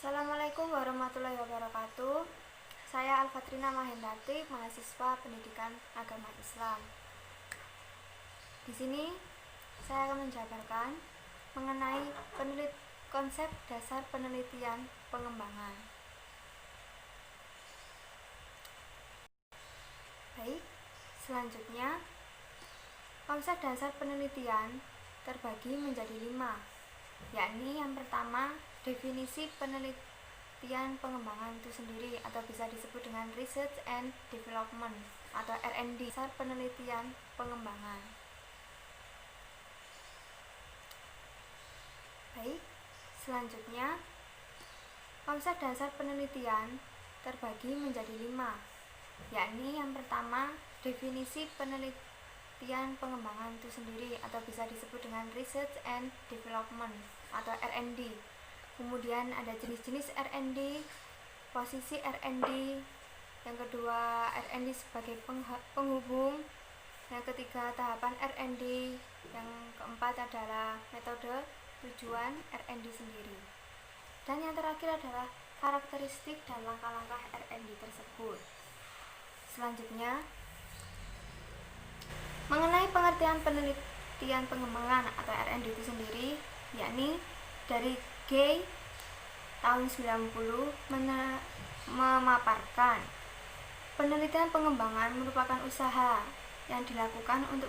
Assalamualaikum warahmatullahi wabarakatuh. Saya Alfatrina Mahendati, mahasiswa Pendidikan Agama Islam. Di sini saya akan menjabarkan mengenai konsep dasar penelitian pengembangan. Baik, selanjutnya konsep dasar penelitian terbagi menjadi 5, yakni yang pertama, definisi penelitian pengembangan itu sendiri atau bisa disebut dengan Research and Development atau R&D, dasar penelitian pengembangan. Baik, selanjutnya konsep dasar penelitian terbagi menjadi 5, yakni yang pertama, definisi penelitian pengembangan itu sendiri atau bisa disebut dengan Research and Development atau R&D. Kemudian ada jenis-jenis R&D, posisi R&D, yang kedua R&D sebagai penghubung, yang ketiga tahapan R&D, yang keempat adalah metode, tujuan R&D sendiri, dan yang terakhir adalah karakteristik dan langkah-langkah R&D tersebut. Selanjutnya, mengenai pengertian penelitian pengembangan atau R&D itu sendiri, yakni dari Gay tahun 90 memaparkan penelitian pengembangan merupakan usaha yang dilakukan untuk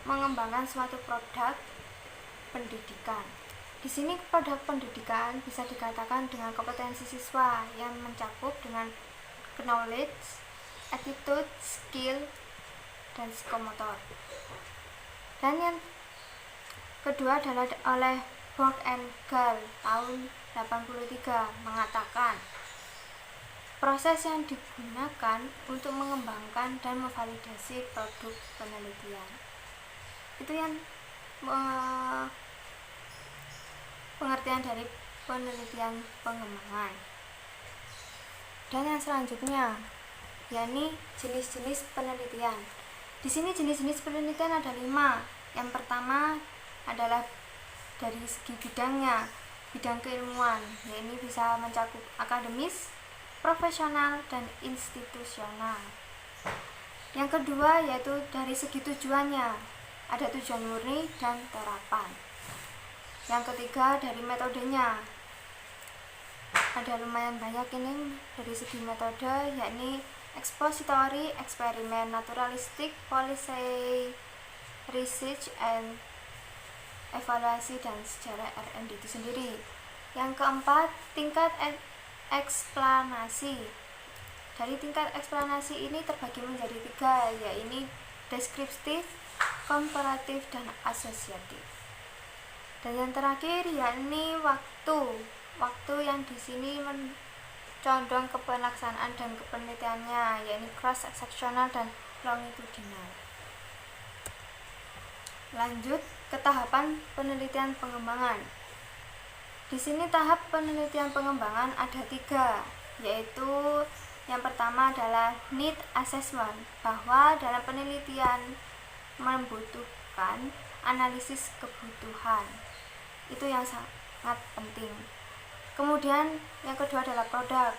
mengembangkan suatu produk pendidikan. Di sini produk pendidikan bisa dikatakan dengan kompetensi siswa yang mencakup dengan knowledge, attitude, skill, dan psikomotor. Dan yang kedua adalah oleh Borg and Gall tahun 83 mengatakan proses yang digunakan untuk mengembangkan dan memvalidasi produk penelitian. Itu yang pengertian dari penelitian pengembangan. Dan yang selanjutnya, yakni jenis-jenis penelitian. Di sini jenis-jenis penelitian ada 5. Yang pertama adalah dari segi bidangnya, bidang keilmuan, yaitu bisa mencakup akademis, profesional, dan institusional. Yang kedua yaitu dari segi tujuannya, ada tujuan murni dan terapan. Yang ketiga dari metodenya, ada lumayan banyak ini dari segi metode, yakni expository, eksperimen, naturalistik, policy research, and evaluasi, dan sejarah R&D itu sendiri. Yang keempat, tingkat eksplanasi. Dari tingkat eksplanasi ini terbagi menjadi 3, yaitu deskriptif, komparatif, dan asosiatif. Dan yang terakhir yakni waktu yang di sini condong ke pelaksanaan dan kepenelitiannya, yaitu cross sectional dan longitudinal. Lanjut ke tahapan penelitian pengembangan. Di sini tahap penelitian pengembangan ada 3, yaitu yang pertama adalah need assessment, bahwa dalam penelitian membutuhkan analisis kebutuhan. Itu yang sangat penting. Kemudian yang kedua adalah produk.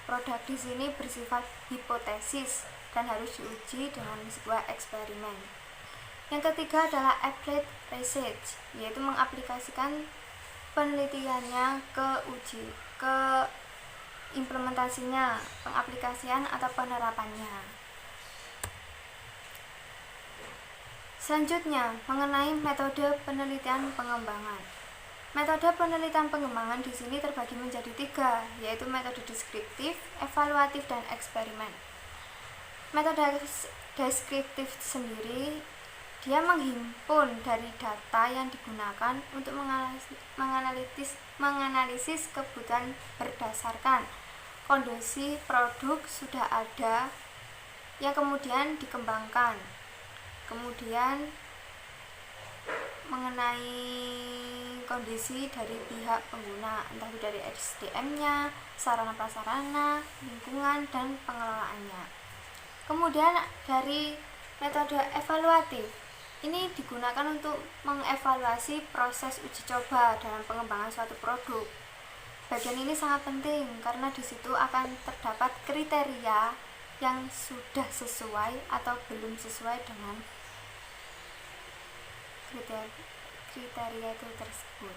Produk di sini bersifat hipotesis dan harus diuji dengan sebuah eksperimen. Yang ketiga adalah applied research, yaitu mengaplikasikan penelitiannya ke implementasinya, pengaplikasian atau penerapannya. Selanjutnya, mengenai metode penelitian pengembangan. Metode penelitian pengembangan di sini terbagi menjadi 3, yaitu metode deskriptif, evaluatif, dan eksperimen. Metode deskriptif sendiri dia menghimpun dari data yang digunakan untuk menganalisis kebutuhan berdasarkan kondisi produk sudah ada yang kemudian dikembangkan. Kemudian mengenai kondisi dari pihak pengguna, entah itu dari SDM-nya, sarana prasarana, lingkungan, dan pengelolaannya. Kemudian dari metode evaluatif, ini digunakan untuk mengevaluasi proses uji coba dalam pengembangan suatu produk. Bagian ini sangat penting karena di situ akan terdapat kriteria yang sudah sesuai atau belum sesuai dengan kriteria itu tersebut.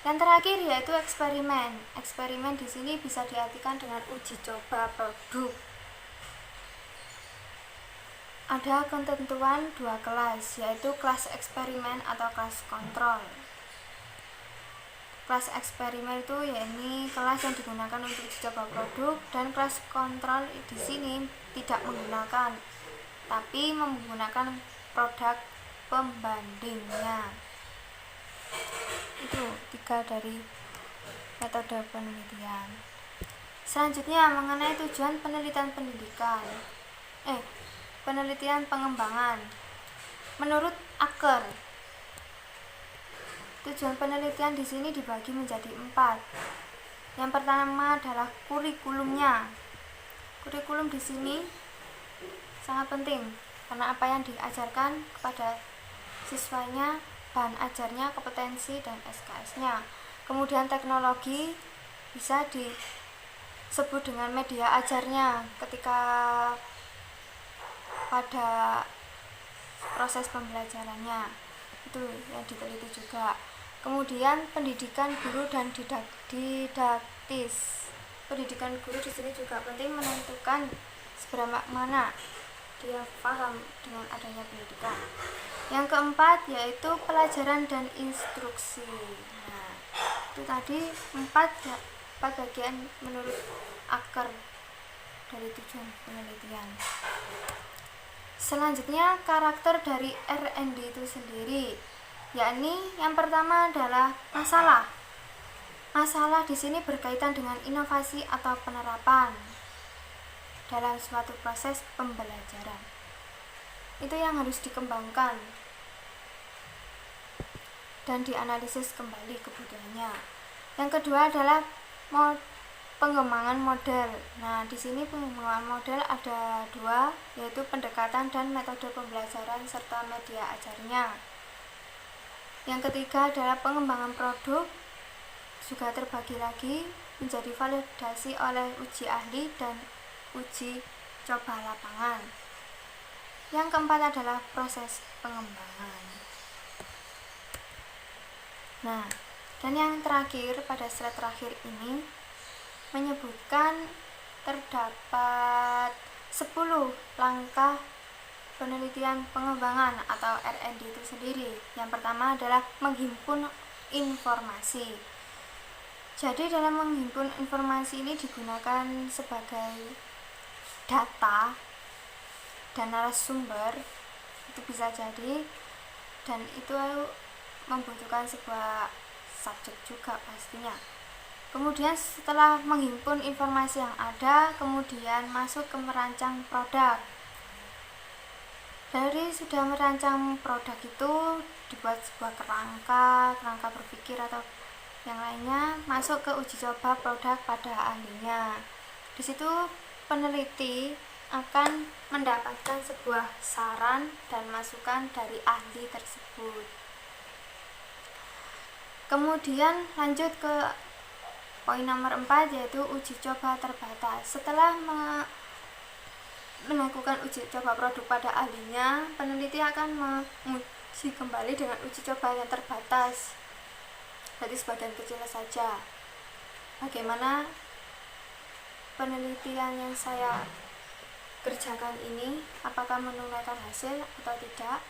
Yang terakhir yaitu eksperimen. Eksperimen di sini bisa diartikan dengan uji coba produk. Ada ketentuan dua kelas, yaitu kelas eksperimen atau kelas kontrol. Kelas eksperimen itu yakni kelas yang digunakan untuk uji coba produk, dan kelas kontrol di sini tidak menggunakan, tapi menggunakan produk pembandingnya. Itu 3 dari metode penelitian. Selanjutnya mengenai tujuan penelitian penelitian pengembangan. Menurut Acker, tujuan penelitian di sini dibagi menjadi 4. Yang pertama adalah kurikulumnya. Kurikulum di sini sangat penting karena apa yang diajarkan kepada siswanya, bahan ajarnya, kompetensi, dan SKS-nya. Kemudian teknologi bisa disebut dengan media ajarnya ketika pada proses pembelajarannya, itu yang diteliti juga. Kemudian pendidikan guru dan didaktis. Pendidikan guru di sini juga penting menentukan seberapa mana dia paham dengan adanya pendidikan. Yang keempat yaitu pelajaran dan instruksi. Nah, itu tadi 4 bagian menurut Acker dari tujuan penelitian. Selanjutnya karakter dari R&D itu sendiri, yakni yang pertama adalah masalah. Masalah di sini berkaitan dengan inovasi atau penerapan dalam suatu proses pembelajaran. Itu yang harus dikembangkan dan dianalisis kembali kebutuhannya. Yang kedua adalah pengembangan model. Nah, di sini pengembangan model ada 2, yaitu pendekatan dan metode pembelajaran serta media ajarnya. Yang ketiga adalah pengembangan produk, juga terbagi lagi menjadi validasi oleh uji ahli dan uji coba lapangan. Yang keempat adalah proses pengembangan. Nah, dan yang terakhir pada slide terakhir ini menyebutkan terdapat 10 langkah penelitian pengembangan atau R&D itu sendiri. Yang pertama adalah menghimpun informasi. Jadi dalam menghimpun informasi ini digunakan sebagai data dan narasumber, itu bisa jadi, dan itu membutuhkan sebuah subjek juga pastinya. Kemudian setelah menghimpun informasi yang ada, kemudian masuk ke merancang produk. Dari sudah merancang produk itu dibuat sebuah kerangka berpikir atau yang lainnya, masuk ke uji coba produk pada ahlinya. Di situ peneliti akan mendapatkan sebuah saran dan masukan dari ahli tersebut. Kemudian lanjut ke poin nomor 4, yaitu uji coba terbatas. Setelah melakukan uji coba produk pada ahlinya, peneliti akan menguji kembali dengan uji coba yang terbatas, berarti sebagian kecil saja. Bagaimana penelitian yang saya kerjakan ini, apakah menunjukkan hasil atau tidak?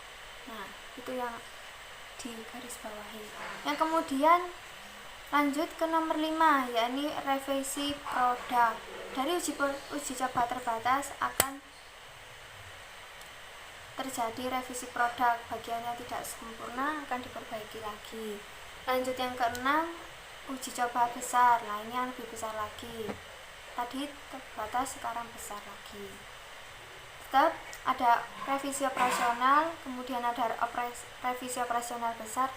Nah, itu yang digarisbawahi. Yang kemudian lanjut ke nomor 5, yakni revisi produk. Dari uji coba terbatas akan terjadi revisi produk, bagian yang tidak sempurna akan diperbaiki lagi. Lanjut yang keenam, uji coba besar. Nah, ini yang lebih besar lagi. Tadi terbatas, sekarang besar lagi. Tetap ada revisi operasional, kemudian ada revisi operasional besar,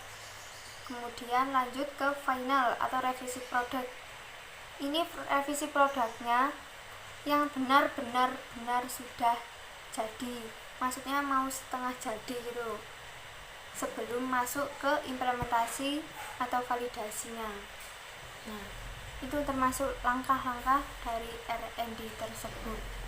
kemudian lanjut ke final atau revisi produk. Ini revisi produknya yang benar-benar sudah jadi, maksudnya mau setengah jadi gitu, sebelum masuk ke implementasi atau validasinya. Nah, Itu termasuk langkah-langkah dari R&D tersebut.